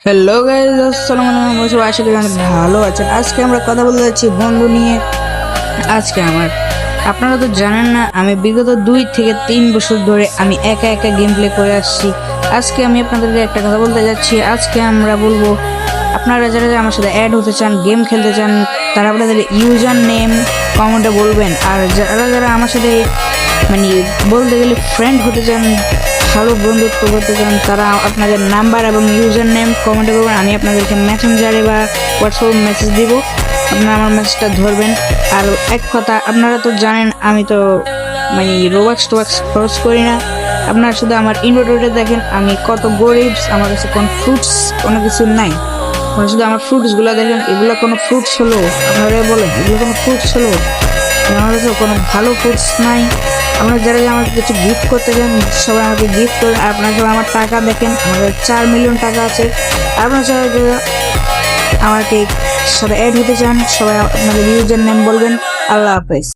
Hello guys, আসসালামু আলাইকুম। সবাই আশা করি অনেক ভালো আছেন। আজকে আমরা কথা বলতে যাচ্ছি বন্ধু নিয়ে। আজকে আপনারা তো জানেন না, আমি বিগত 2 থেকে 3 বছর ধরে আমি একা একা গেম প্লে করে আসছি। আজকে আমি আপনাদেরকে একটা কথা বলতে যাচ্ছি। আজকে আমরা বলবো, আপনারা যারা যারা আমার সাথে অ্যাড হতে চান, গেম খেলতে চান, তারা আপনাদের ইউজার নেম কমেন্টে বলবেন। আর যারা যারা আমার সাথে মানে বলতে গেলে ফ্রেন্ড হতে চান, ভালো বন্ধুত্ব করতে চান, তারা আপনাদের নাম্বার এবং ইউজার নেম কমেন্টে করবেন। আমি আপনাদেরকে মেসেঞ্জারে বা হোয়াটসঅ্যাপে মেসেজ দিব, আপনারা আমার মেসেজটা ধরবেন। আর এক কথা, আপনারা তো জানেন আমি তো রোবাক্স টোবাক্স খরচ করি না। আপনারা শুধু আমার ইনভেন্টরিতে দেখেন আমি কত গরিব, আমার কাছে কোনো ফ্রুটস কোনো কিছু নাই। আপনারা শুধু আমার ফ্রুটসগুলো দেখেন, এগুলো কোনো ফ্রুটস হলো? আপনারা বলেন এগুলো কোনো ফ্রুটস হলো? আমার কাছে কোনো ভালো ফ্রুটস নাই। আপনারা যারা যারা আমাকে কিছু গিফট করতে চান, সবাই আমাকে গিফট করেন। আপনারা সবাই আমার টাকা দেখেন, আমাদের 4 মিলিয়ন টাকা আছে। আপনারা সবাই যারা আমাকে সাথে অ্যাড হতে চান, সবাই আপনাদের ইউজার নেম বলবেন। আল্লাহ হাফেজ।